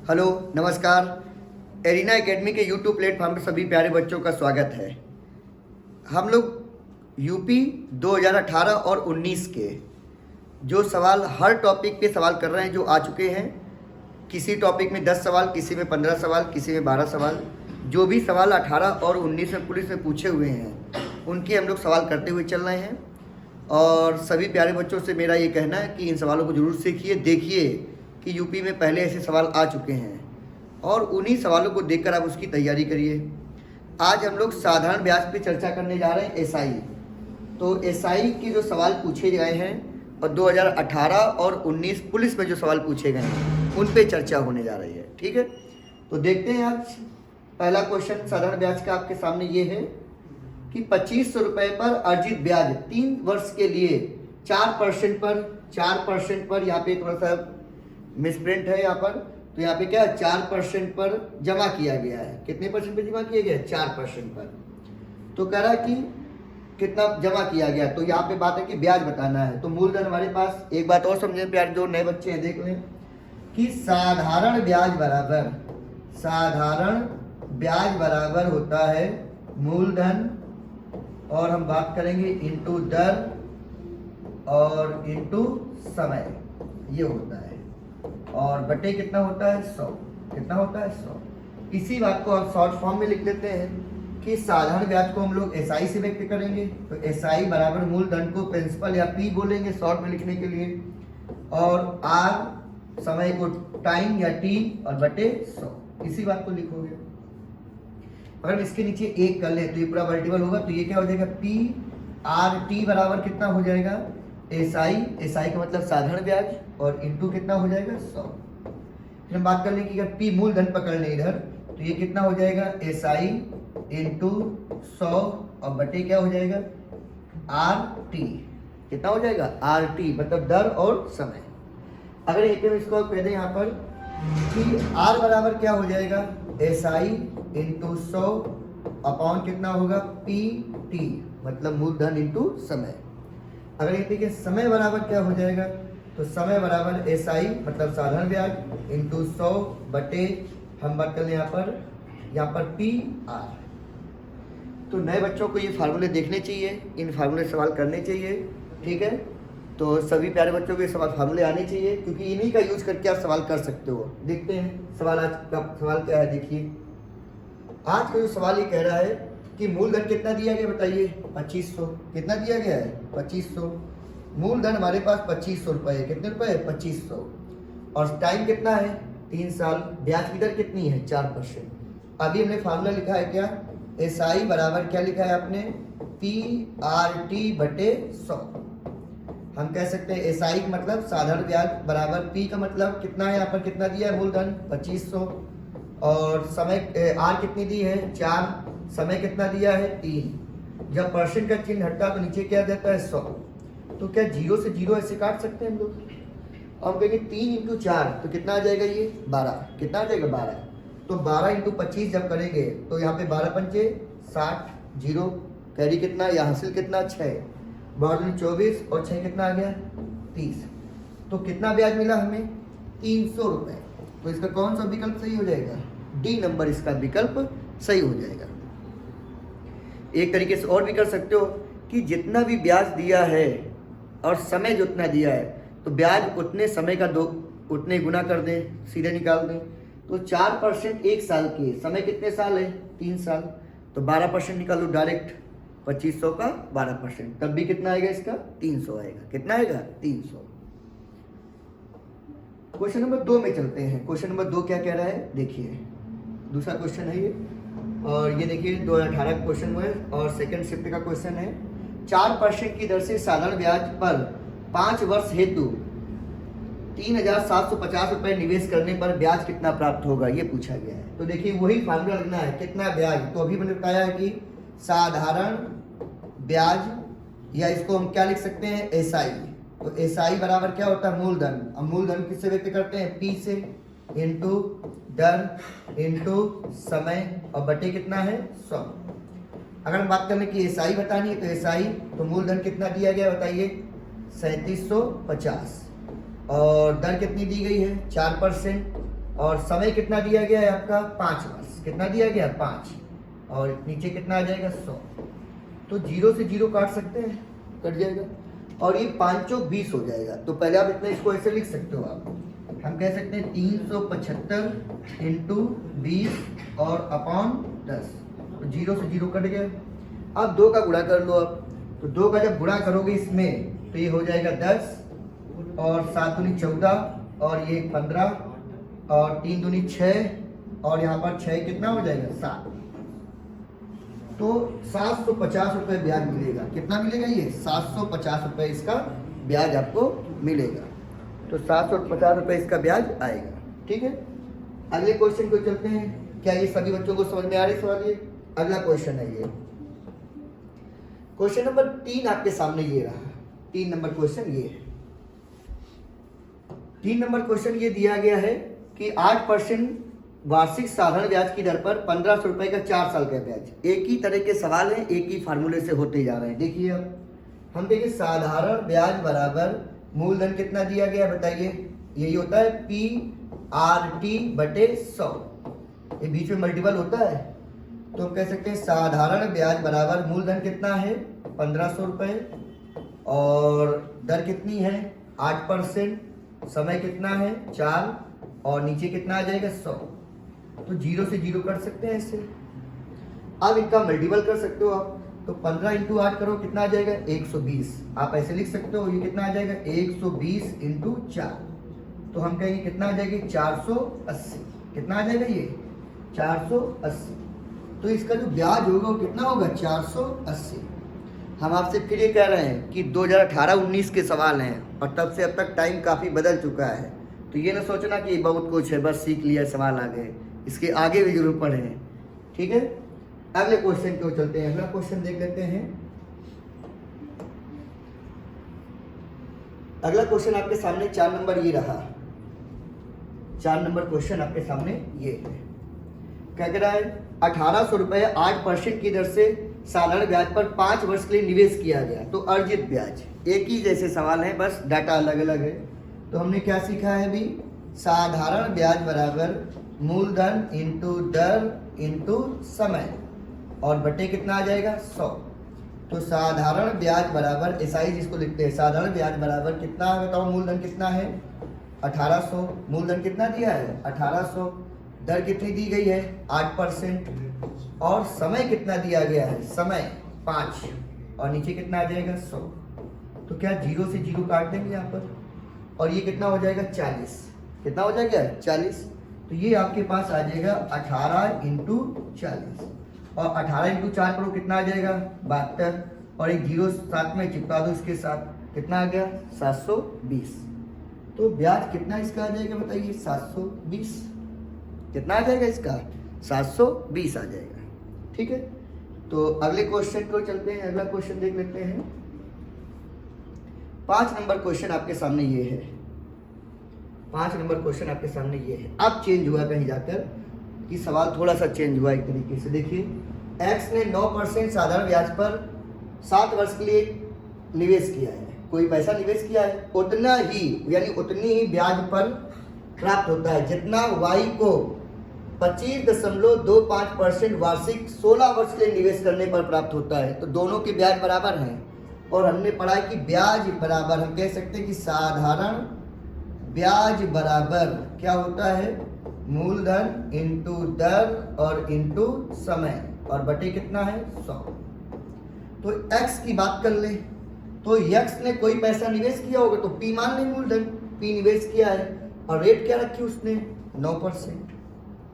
Hello, नमस्कार। Arena academy के YouTube platform पर सभी प्यारे बच्चों का स्वागत है। हम लोग यूपी 2018 और 19 के जो सवाल हर टॉपिक पे सवाल कर रहे हैं, जो आ चुके हैं। किसी टॉपिक में 10 सवाल, किसी में 15 सवाल, किसी में 12 सवाल। जो भी सवाल 18 और 19 में पुलिस में पूछे हुए हैं, उनके हम लोग सवाल करते हुए चल रहे हैं। और सभी प्यारे बच्चों से मेरा ये कहना है कि इन सवालों को ज़रूर सीखिए। देखिए कि यूपी में पहले ऐसे सवाल आ चुके हैं और उन्हीं सवालों को देखकर आप उसकी तैयारी करिए। आज हम लोग साधारण ब्याज पे चर्चा करने जा रहे हैं, एसआई। तो एसआई के जो सवाल पूछे गए हैं और 2018 और 19 पुलिस में जो सवाल पूछे गए हैं, उन पे चर्चा होने जा रही है। ठीक है, तो देखते हैं। आज पहला क्वेश्चन साधारण ब्याज का आपके सामने ये है कि 2500 रुपये पर अर्जित ब्याज 3 वर्ष के लिए 4% पर यहाँ पे थोड़ा सा मिसप्रिंट है यहाँ पर। तो यहाँ पे क्या है, 4% पर जमा किया गया है। कितने परसेंट पर जमा किया गया है? 4% पर। तो कह रहा है कि कितना जमा किया गया। तो यहाँ पे बात है कि ब्याज बताना है। तो मूलधन हमारे पास, एक बात और समझे प्यार, जो नए बच्चे हैं देख लें कि साधारण ब्याज बराबर होता है मूलधन, और हम बात करेंगे इनटू दर और इनटू समय, ये होता है। और बटे कितना होता है? 100। कितना होता है? 100। इसी बात को हम शॉर्ट फॉर्म में लिख लेते हैं कि साधारण ब्याज को हम लोग एसआई से व्यक्त करेंगे। तो एसआई बराबर मूलधन को प्रिंसिपल या पी बोलेंगे शॉर्ट में लिखने के लिए, और आर समय को टाइम या टी, और बटे 100। इसी बात को लिखोगे। अगर इसके नीचे एक कर ले तो ये पूरा मल्टीपल होगा। तो ये क्या हो जाएगा? पी आर टी बराबर कितना हो जाएगा? एसआई का मतलब साधारण ब्याज, और इनटू कितना हो जाएगा? 100। फिर हम बात कर लें कि अगर पी मूलधन पकड़ लें इधर, तो ये कितना हो जाएगा? एसआई इनटू 100, और बटे क्या हो जाएगा? R T. कितना हो जाएगा? आर टी मतलब दर और समय। अगर एक इसको कह दें यहाँ पर कि आर बराबर क्या हो जाएगा? एसआई इंटू 100 अपॉन कितना होगा? पी टी मतलब मूलधन इंटू समय। अगर ये देखिए समय बराबर क्या हो जाएगा, तो समय बराबर एसआई मतलब साधारण ब्याज इंटू 100 बटे, हम बात कर लें यहाँ पर पी आर। तो नए बच्चों को ये फार्मूले देखने चाहिए, इन फार्मूले सवाल करने चाहिए। ठीक है, तो सभी प्यारे बच्चों को ये सवाल फार्मूले आने चाहिए, क्योंकि इन्हीं का यूज करके आप सवाल कर सकते हो। देखते हैं सवाल आज का सवाल क्या है। देखिए आज का जो सवाल ये कह रहा है कि मूलधन कितना दिया गया, बताइए? 2500। कितना दिया गया है? 2500। मूलधन हमारे पास 2500 रुपये है। कितने रुपए? 2500। और टाइम कितना है? 3 साल। ब्याज की दर कितनी है? 4%। अभी हमने फार्मूला लिखा है क्या? एसआई बराबर क्या लिखा है आपने? पी आर टी बटे 100। हम कह सकते हैं एसआई का मतलब साधारण ब्याज बराबर पी का मतलब कितना है, यहाँ पर कितना दिया है? मूलधन 2500, और समय आर कितनी दी है? 4। समय कितना दिया है? 3। जब परसेंट का चिन्ह हटता तो नीचे क्या देता है? 100। तो क्या 0 से 0 ऐसे काट सकते हैं हम लोग? और कहेंगे 3 इंटू 4 तो कितना आ जाएगा? ये 12। कितना आ जाएगा? 12। तो 12 इंटू 25 जब करेंगे तो यहाँ पे 12 पंचे 60, 0 कैरी कितना या हासिल कितना? 6। 24 और 6 कितना आ गया? 30। तो कितना ब्याज मिला हमें? 300 रुपये। तो इसका कौन सा विकल्प सही हो जाएगा? डी नंबर इसका विकल्प सही हो जाएगा। एक तरीके से और भी कर सकते हो कि जितना भी ब्याज दिया है और समय जितना दिया है, तो ब्याज उतने समय का उतने गुना कर दें, सीधे निकाल दें। तो 4% 1 साल के, समय कितने साल है? 3 साल। तो 12% निकालो डायरेक्ट, 2500 का 12%, तब भी कितना आएगा इसका? 300 आएगा। कितना आएगा? 300। क्वेश्चन नंबर 2 में चलते हैं। क्वेश्चन नंबर 2 क्या कह रहा है? देखिए दूसरा क्वेश्चन है ये, और ये देखिए 2018 का क्वेश्चन है और सेकंड शिफ्ट का क्वेश्चन है। 4% की दर से साधारण ब्याज पर 5 वर्ष हेतु 3750 रुपये निवेश करने पर ब्याज कितना प्राप्त होगा, ये पूछा गया है। तो देखिए वही फार्मूला लगना है, कितना ब्याज। तो अभी मैंने बताया है कि साधारण ब्याज, या इसको हम क्या लिख सकते हैं? एसआई। तो एसआई बराबर क्या होता है? मूलधन। अब मूलधन किससे व्यक्त करते हैं? पी से, इंटू दर इंटू समय, और बटे कितना है? 100। अगर हम बात करें कि एसआई बतानी है, तो एसआई तो मूलधन कितना दिया गया बताइए? 3750, और दर कितनी दी गई है? 4%। और समय कितना दिया गया है आपका 5 वर्ष, कितना दिया गया 5, और नीचे कितना आ जाएगा 100। तो 0 से 0 काट सकते हैं, कट जाएगा, और ये 5 चौक 20 हो जाएगा। तो पहले आप इतना इसको ऐसे लिख सकते हो आप, हम कह सकते हैं 375 इंटू 20 और अपॉन 10। तो 0 से 0 कट गया। अब 2 का गुणा कर लो आप, तो 2 का जब गुणा करोगे इसमें तो ये हो जाएगा 10 और 7 दूनी 14 और ये 15 और 3 दूनी 6 और यहाँ पर 6 कितना हो जाएगा 7। तो 750 रुपये ब्याज मिलेगा। कितना मिलेगा ये 750 रुपये इसका ब्याज आपको मिलेगा। तो 750 रुपये इसका ब्याज आएगा। ठीक है, अगले क्वेश्चन को चलते हैं। क्या ये सभी बच्चों को समझ में आ रही सवाल? ये अगला क्वेश्चन है। ये क्वेश्चन नंबर 3 आपके सामने ये रहा। 3 नंबर क्वेश्चन ये है। 3 नंबर क्वेश्चन ये दिया गया है कि 8% वार्षिक साधारण ब्याज की दर पर 1500 रुपए का 4 साल का ब्याज। एक ही तरह के सवाल हैं, एक ही फार्मूले से होते जा रहे हैं। देखिए अब हम देखिए साधारण ब्याज बराबर मूलधन कितना दिया गया बताइए। यही होता है PRT बटे 100। ये बीच में मल्टीपल होता है, तो हम कह सकते हैं साधारण ब्याज बराबर मूलधन कितना है 1500 रुपये और दर कितनी है 8%, समय कितना है 4 और नीचे कितना आ जाएगा 100। तो 0 से 0 कर सकते हैं इससे। अब इनका मल्टीपल कर सकते हो आप, तो 15 इंटू 8 करो कितना आ जाएगा 120। आप ऐसे लिख सकते हो, ये कितना आ जाएगा 120 इंटू 4। तो हम कहेंगे कितना आ जाएगा 480। कितना आ जाएगा ये 480। तो इसका जो ब्याज होगा वो कितना होगा 480। हम आपसे फिर ये कह रहे हैं कि 2018-19 के सवाल हैं और तब से अब तक टाइम काफ़ी बदल चुका है। तो ये ना सोचना कि बहुत कुछ है, बस सीख लिया सवाल आ गए, इसके आगे भी जरूर पढ़ें। ठीक है, अगले क्वेश्चन को चलते हैं। अगला क्वेश्चन देख लेते हैं। अगला क्वेश्चन आपके सामने 4 नंबर ये रहा। 4 नंबर क्वेश्चन आपके सामने ये है। क्या कह रहा है 1800 रुपये 8% की दर से साधारण ब्याज पर 5 वर्ष के लिए निवेश किया गया तो अर्जित ब्याज। एक ही जैसे सवाल है, बस डाटा अलग अलग है। तो हमने क्या सीखा है अभी, साधारण ब्याज बराबर मूलधन इंटू दर इंटू समय और बटे कितना आ जाएगा 100। तो साधारण ब्याज बराबर एसआई जिसको लिखते हैं, साधारण ब्याज बराबर कितना है बताओ, मूलधन कितना है 1800, मूलधन कितना दिया है 1800, दर कितनी दी गई है 8% और समय कितना दिया गया है समय 5 और नीचे कितना आ जाएगा 100। तो क्या 0 से 0 काट देंगे यहाँ पर और ये कितना हो जाएगा 40। कितना हो जाएगा 40। तो ये आपके पास आ जाएगा 18 इंटू 40 और 18 इंटू 4 करो कितना आ जाएगा 72 और एक 0 साथ में चिपका दो इसके साथ, कितना आ गया 720। तो ब्याज कितना इसका आ जाएगा बताइए 720। कितना आ जाएगा इसका 720 आ जाएगा। ठीक है, तो अगले क्वेश्चन को चलते हैं। अगला क्वेश्चन देख लेते हैं। 5 नंबर क्वेश्चन आपके सामने ये है। 5 नंबर क्वेश्चन आपके सामने ये है। अब चेंज हुआ कहीं जाकर कि सवाल थोड़ा सा चेंज हुआ एक तरीके से। देखिए एक्स ने 9% साधारण ब्याज पर 7 वर्ष के लिए निवेश किया है। कोई पैसा निवेश किया है, उतना ही यानी उतनी ही ब्याज पर प्राप्त होता है जितना वाई को 25.25% वार्षिक 16 वर्ष के लिए निवेश करने पर प्राप्त होता है। तो दोनों के ब्याज बराबर हैं और हमने पढ़ा कि ब्याज बराबर, हम कह सकते हैं कि साधारण ब्याज बराबर क्या होता है मूलधन इंटू दर और इंटू समय और बटे कितना है 100। तो x की बात कर ले तो x ने कोई पैसा निवेश किया होगा तो p मान ले, मूलधन p निवेश किया है और रेट क्या रखी उसने 9%।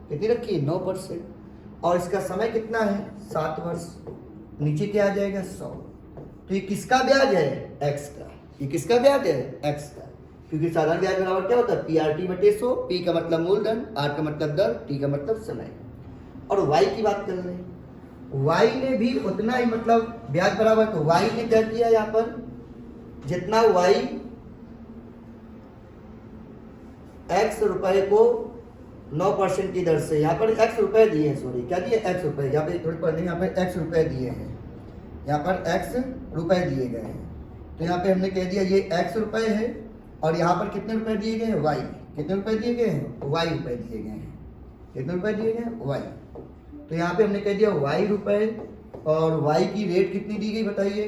कितनी रखी है 9% और इसका समय कितना है 7 वर्ष, नीचे क्या आ जाएगा 100। तो ये किसका ब्याज है x का, ये किसका ब्याज है x का, क्योंकि साधारण ब्याज बराबर क्या होता है PRT बटे 100। p का मतलब मूलधन, r का मतलब दर, t का मतलब समय। और y की बात कर रहे हैं, y ने भी उतना ही मतलब ब्याज बराबर, तो y ने क्या किया यहाँ पर जितना y x रुपए को 9% की दर से, यहाँ पर x रुपए दिए हैं, सॉरी क्या दिए x रुपए, यहाँ पे थोड़ी पढ़ लेंगे, यहाँ पे x रुपए दिए हैं, यहाँ पर x रुपए दिए गए हैं। तो यहाँ पे हमने कह दिया ये x रुपए है और यहाँ पर कितने रुपए दिए गए हैं y। कितने रुपए दिए गए हैं? वाई रुपए दिए गए हैं। कितने रुपए दिए गए हैं? वाई। तो यहाँ पे हमने कह दिया वाई रुपए, और वाई की रेट कितनी दी गई बताइए?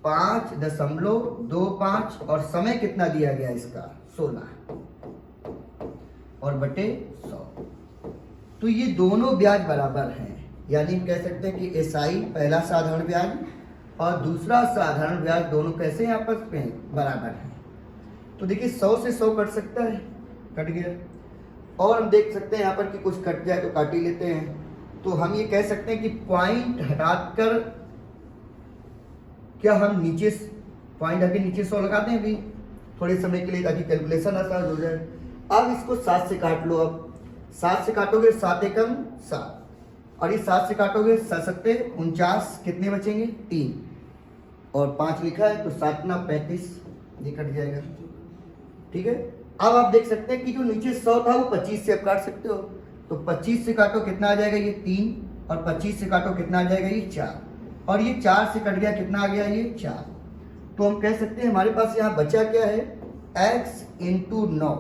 5.25, और समय कितना दिया गया इसका? 16 और बटे 100। तो ये दोनों ब्याज बराबर हैं, यानी हम कह सकते हैं कि एसआई पहला साधारण ब्याज और दूसरा साधारण ब्याज दोनों कैसे हैं? आपस में बराबर हैं। तो देखिए 100 से 100 कट सकता है, कट गया। और हम देख सकते हैं यहाँ पर कि कुछ कट जाए तो काट ही लेते हैं। तो हम ये कह सकते हैं कि पॉइंट हटाकर, क्या हम नीचे पॉइंट हटा के नीचे 100 लगा दें अभी थोड़े समय के लिए, ताकि कैलकुलेशन आसान हो जाए। अब इसको 7 से काट लो। अब 7 से काटोगे 7 एकम 7, और ये 7 से काटोगे 7 सत्ते 49, कितने बचेंगे? 3, और 5 लिखा है तो 7 ना 35, ये कट जाएगा। ठीक है। अब आप देख सकते हैं कि जो नीचे 100 था वो 25 से आप काट सकते हो। तो 25 से काटो कितना आ जाएगा? ये 3, और 25 से काटो कितना आ जाएगा? ये 4, और ये 4 से कट गया, कितना आ गया? ये 4। तो हम कह सकते हैं हमारे पास यहाँ बचा क्या है? x इंटू 9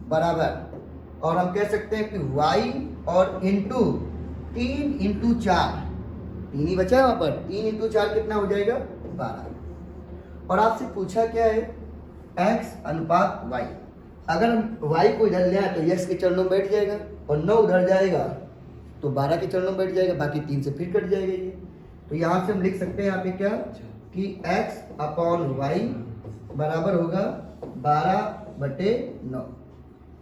बराबर, और हम कह सकते हैं कि y और इंटू 3 इंटू 4, 3 ही बचा है वहाँ पर, 3 इंटू 4 कितना हो जाएगा? 12। और आपसे पूछा क्या है? x अनुपात y। अगर हम y को इधर ले आए तो x के चरणों में बैठ जाएगा, और 9 उधर जाएगा तो 12 के चरणों में बैठ जाएगा, बाकी 3 से फिर कट जाएगा ये। तो यहाँ से हम लिख सकते हैं यहाँ पे क्या कि x अपॉन y बराबर होगा 12/9।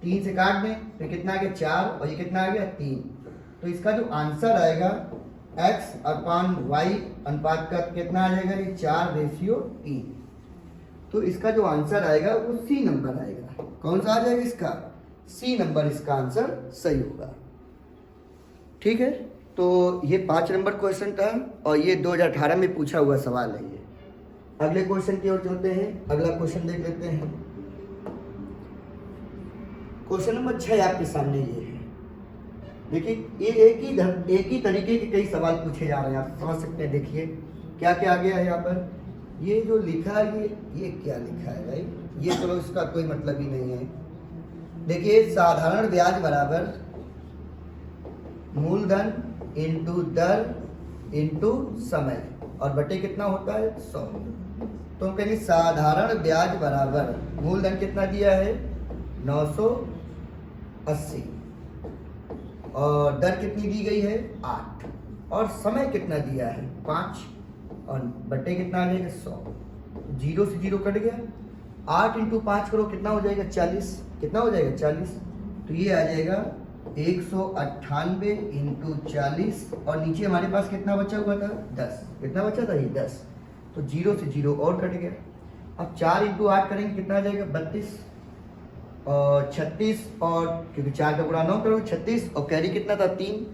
3 से काट दें तो कितना आ गया? 4, और ये कितना आ गया? 3। तो इसका जो आंसर आएगा x अपॉन y अनुपात का कितना आ जाएगा? ये 4:3। तो इसका जो आंसर आएगा वो सी नंबर आएगा। कौन सा आ जाएगा इसका? सी नंबर इसका आंसर सही होगा। ठीक है। तो ये 5 नंबर क्वेश्चन था, और ये 2018 में पूछा हुआ सवाल है ये। अगले क्वेश्चन की ओर चलते हैं। अगला क्वेश्चन देख लेते हैं। क्वेश्चन नंबर 6 आपके सामने ये है। देखिए ये एक ही तरीके के कई सवाल पूछे जा रहे हैं, आप समझ सकते हैं। देखिए क्या क्या आ गया है यहाँ पर। ये जो लिखा है ये क्या लिखा है भाई? ये चलो इसका कोई मतलब ही नहीं है। देखिए साधारण ब्याज बराबर मूलधन इंटू दर इंटू समय, और बटे कितना होता है? 100। तो हम कहेंगे साधारण ब्याज बराबर मूलधन कितना दिया है? 980, और दर कितनी दी गई है? 8, और समय कितना दिया है? 5, और बटे कितना आ जाएगा? 100। 0 से 0 कट गया। 8 इंटू 5 करो, कितना हो जाएगा? 40। कितना हो जाएगा? 40। तो ये आ जाएगा 198 इंटू 40, और नीचे हमारे पास कितना बचा हुआ था? 10। कितना बचा था? ये 10। तो 0 से 0 और कट गया। अब 4 इंटू 8 करेंगे, कितना आ जाएगा? 32, और 36, और क्योंकि 4 का गुणा 9 करो 36, और कैरी कितना था? 3,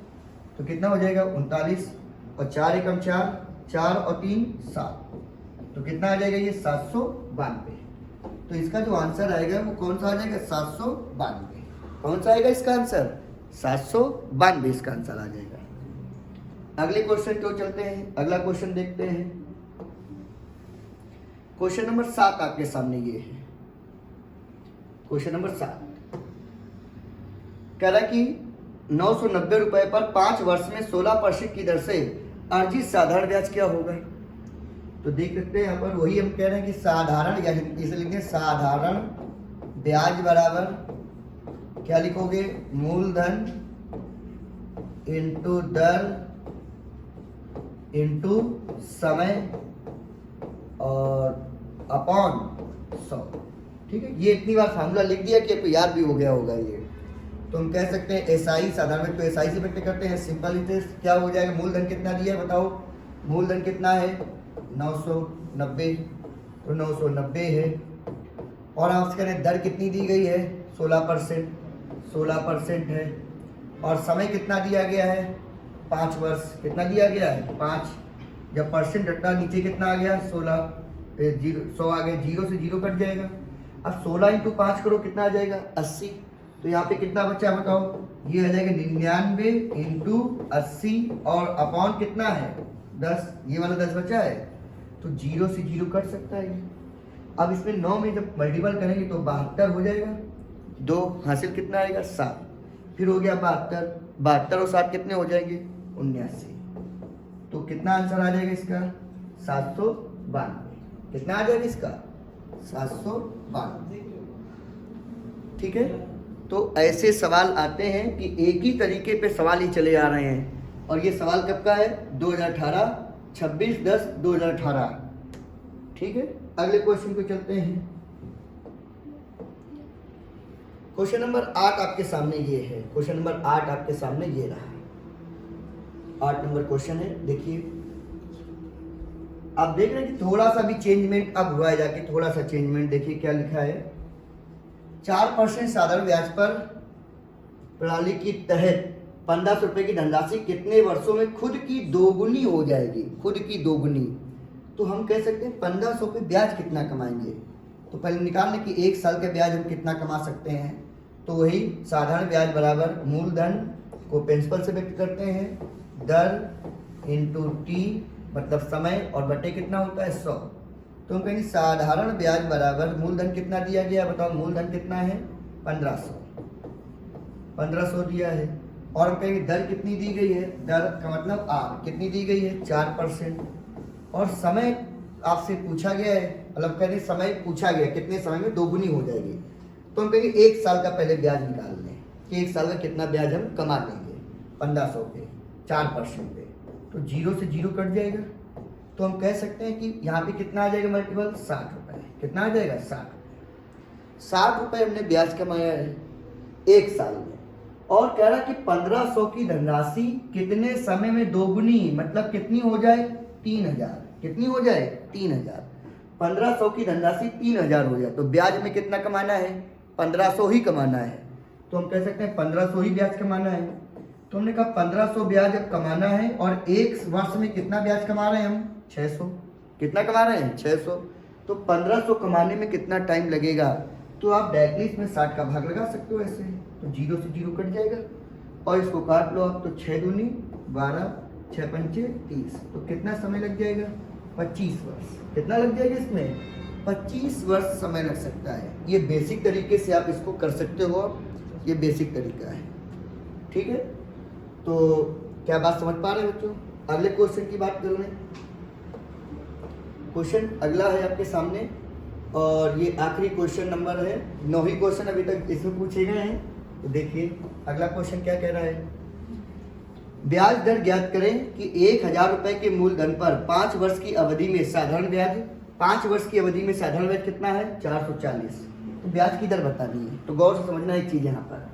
तो कितना हो जाएगा? 39, और 4 एकम 4, 4 और 3 7, तो कितना आ जाएगा? ये 792। तो इसका जो आंसर आएगा वो कौन सा आ जाएगा? 792। कौन सा आएगा इसका आंसर? 792 इसका आंसर आ जाएगा। अगले क्वेश्चन की ओर चलते हैं। अगला क्वेश्चन देखते हैं। क्वेश्चन नंबर 7 आपके सामने ये है। क्वेश्चन नंबर 7 कह रहा है कि 990 रुपए पर 5 वर्ष में 16% की दर से अर्जित साधारण ब्याज क्या होगा? तो देख सकते हैं यहाँ पर वही हम कह रहे हैं कि साधारण, यानी इसे लिखेंगे साधारण ब्याज बराबर क्या लिखोगे? मूलधन इंटू दर इंटू समय और अपॉन 100। ठीक है। ये इतनी बार फार्मूला लिख दिया कि आपको याद भी हो गया होगा ये। तो हम कह सकते हैं एसआई, साधारण में तो एसआई से व्यक्त करते हैं। सिंपल इंटरेस्ट क्या हो जाएगा? मूलधन कितना दिया है बताओ? मूलधन कितना है? 990, तो 990 है। और आपसे कह रहे हैं दर कितनी दी गई है? 16% है। और समय कितना दिया गया है? 5 वर्ष। कितना दिया गया है? 5। जब परसेंट हटा नीचे कितना आ गया? 16, 100 आ गया। 0 से 0 कट जाएगा। अब 16 इंटू 5 करो, कितना आ जाएगा? 80। तो यहाँ पे कितना बचा बताओ? ये आ जाएगा 99 इंटू 80, और अपॉन कितना है? 10। ये वाला 10 बचा है, तो 0 से 0 कट सकता है ये। अब इसमें 9 में जब मल्टीपल करेंगे तो 72 हो जाएगा। 2 हासिल कितना आएगा 7, फिर हो गया 72, 72 और 7 कितने हो जाएंगे 79। तो कितना आंसर आ जाएगा इसका 792। कितना आ जाएगा इसका 792। ठीक है, तो ऐसे सवाल आते हैं कि एक ही तरीके पे सवाल ही चले आ रहे हैं। और ये सवाल कब का है 2018, 26/10/2018। ठीक है, अगले क्वेश्चन पे चलते हैं। क्वेश्चन नंबर 8 आपके सामने ये है। क्वेश्चन नंबर 8 आपके सामने ये रहा। 8 नंबर क्वेश्चन है, देखिए आप देख रहे हैं कि थोड़ा सा भी चेंजमेंट अब हुआ है, जाके थोड़ा सा चेंजमेंट देखिए क्या लिखा है। 4% साधारण ब्याज पर प्रणाली के तहत 1500 रुपए की धनराशि कितने वर्षों में खुद की दोगुनी हो जाएगी। खुद की दोगुनी, तो हम कह सकते हैं 1500 पे ब्याज कितना कमाएंगे। तो पहले निकाल लें कि 1 साल का ब्याज हम कितना कमा सकते हैं। तो वही साधारण ब्याज बराबर मूलधन को प्रिंसिपल से व्यक्त करते हैं, दर इंटू टी मतलब समय, और बटे कितना होता है 100। तो हम कहेंगे साधारण ब्याज बराबर मूलधन कितना दिया गया, बताओ मूलधन कितना है 1500 दिया है। और हम कहेंगे दर कितनी दी गई है, दर का मतलब आर कितनी दी गई है 4%। और समय आपसे पूछा गया है, मतलब कहेंगे समय पूछा गया कितने समय में दोगुनी हो जाएगी। तो हम कहेंगे 1 साल का पहले ब्याज निकाल लें कि 1 साल का कितना ब्याज हम कमा लेंगे 1500 पे 4% पे। तो 0 से 0 कट जाएगा। तो हम कह सकते हैं कि यहाँ पे कितना आ जाएगा मल्टीपल 60 रुपए। कितना आ जाएगा 60 रुपए हमने ब्याज कमाया है 1 साल में। और कह रहा कि 1500 की धनराशि कितने समय में दोगुनी, मतलब कितनी हो जाए 3000। कितनी हो जाए 3000। 1500 की धनराशि 3000 हो जाए तो ब्याज में कितना कमाना है 1500 ही कमाना है। तो हम कह सकते हैं 1500 ही ब्याज कमाना है। तो हमने कहा 1500 ब्याज अब कमाना है और 1 वर्ष में कितना ब्याज कमा रहे हैं हम 600। कितना कमा रहे हैं 600। तो 1500 कमाने में कितना टाइम लगेगा। तो आप डायरेक्टली इसमें 60 का भाग लगा सकते हो ऐसे। तो 0 से 0 कट जाएगा और इसको काट लो आप। तो 6 दूनी 12, 6 पंचे 30। तो कितना समय लग जाएगा 25 वर्ष। कितना लग जाएगा इसमें 25 वर्ष समय लग सकता है। ये बेसिक तरीके से आप इसको कर सकते हो। ये बेसिक तरीका है। ठीक है, तो क्या बात समझ पा रहे हैं बच्चों। अगले क्वेश्चन की बात कर लें। क्वेश्चन अगला है आपके सामने और ये आखिरी क्वेश्चन नंबर है। 9वीं क्वेश्चन अभी तक इसमें पूछे गए हैं। तो देखिए अगला क्वेश्चन क्या कह रहा है। ब्याज दर ज्ञात करें कि 1000 रुपए के मूलधन पर 5 वर्ष की अवधि में साधारण ब्याज, 5 वर्ष की अवधि में साधारण ब्याज कितना है 440। तो ब्याज की दर बतानी है। तो गौर से समझना एक चीज यहाँ पर,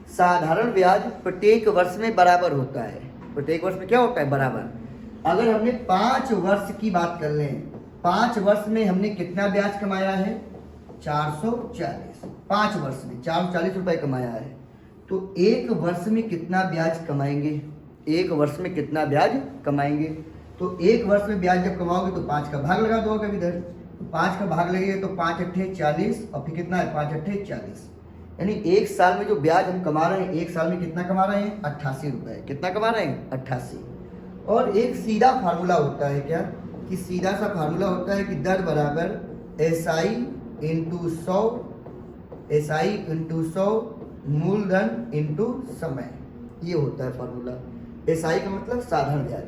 साधारण ब्याज प्रत्येक वर्ष में बराबर होता है। प्रत्येक वर्ष में क्या होता है बराबर। अगर हमने 5 वर्ष की बात कर लें, 5 वर्ष में हमने कितना ब्याज कमाया है 440। 5 वर्ष में 440 रुपए कमाया है। तो 1 वर्ष में कितना ब्याज कमाएंगे, 1 वर्ष में कितना ब्याज कमाएंगे। तो 1 वर्ष में ब्याज जब कमाओगे तो 5 का भाग लगा दो कभी इधर। तो 5 का भाग लगेगा तो 5 अट्ठे 40 और फिर कितना है 5 अट्ठे 40। यानी 1 साल में जो ब्याज हम कमा रहे हैं 1 साल में कितना कमा रहे हैं 88 रुपए। कितना कमा रहे हैं 88। और एक सीधा फार्मूला होता है क्या कि सीधा सा फार्मूला होता है कि दर बराबर SI इंटू 100, SI इंटू 100 मूलधन इंटू समय। ये होता है फार्मूला। SI का मतलब साधारण ब्याज।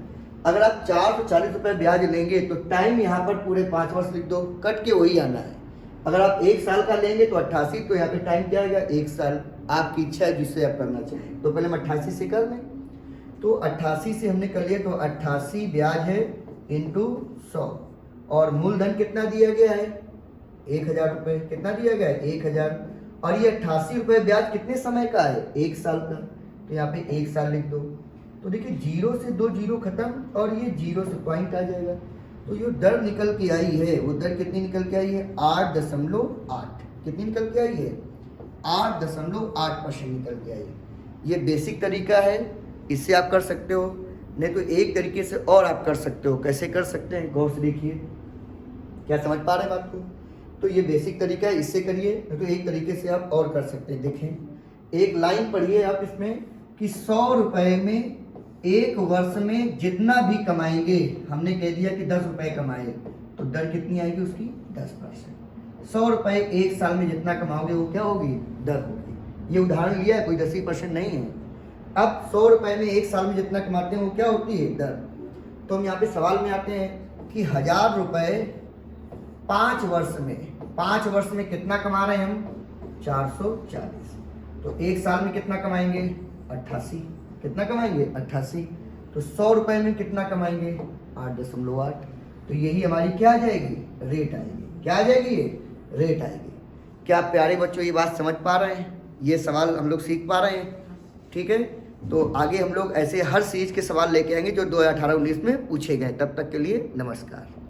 अगर आप 440 रुपए ब्याज लेंगे तो टाइम यहाँ पर पूरे 5 वर्ष लिख दो, कट के वही आना है। अगर आप 1 साल का लेंगे तो 88, तो यहाँ पे टाइम क्या आएगा 1 साल। आपकी इच्छा है जिससे आप करना चाहें। तो पहले हम 88 से कर लें। तो 88 से हमने कर लिया तो 88 ब्याज है इंटू 100 और मूलधन कितना दिया गया है 1000 रुपये। कितना दिया गया है 1000। और ये 88 रुपये ब्याज कितने समय का है 1 साल का। तो यहाँ पे 1 साल लिख दो। तो देखिए 0 से 2 0 खत्म और ये 0 से पॉइंट आ जाएगा। तो जो दर निकल के आई है वो दर कितनी निकल के आई है 8.8। कितनी निकल के आई है 8.8% निकल के आई है। ये बेसिक तरीका है, इससे आप कर सकते हो। नहीं तो एक तरीके से और आप कर सकते हो। कैसे कर सकते हैं गौर से देखिए, क्या समझ पा रहे हैं बात को। तो ये बेसिक तरीका है, इससे करिए। नहीं तो एक तरीके से आप और कर सकते हैं। देखें एक लाइन पढ़िए आप इसमें कि 100 रुपए में 1 वर्ष में जितना भी कमाएंगे, हमने कह दिया कि 10 रुपए कमाए तो दर कितनी आएगी उसकी 10%। 100 रुपए 1 साल में जितना कमाओगे वो क्या होगी, दर होगी। ये उदाहरण लिया है, कोई 10% नहीं है। अब 100 रुपए में 1 साल में जितना कमाते हैं वो क्या होती है, दर। तो हम यहाँ पे सवाल में आते हैं कि 1000 रुपए 5 वर्ष में, 5 वर्ष में कितना कमा रहे हैं हम, 440। तो 1 साल में कितना कमाएंगे, 88। कितना कमाएंगे, 88। तो 100 रुपए में कितना कमाएंगे, 8.8। तो यही हमारी क्या आ जाएगी, रेट आएगी। क्या आ जाएगी, ये रेट आएगी। क्या प्यारे बच्चों ये बात समझ पा रहे हैं, ये सवाल हम लोग सीख पा रहे हैं, ठीक है। तो आगे हम लोग ऐसे हर चीज़ के सवाल लेके आएंगे जो 2018-19 में पूछे गए। तब तक के लिए नमस्कार।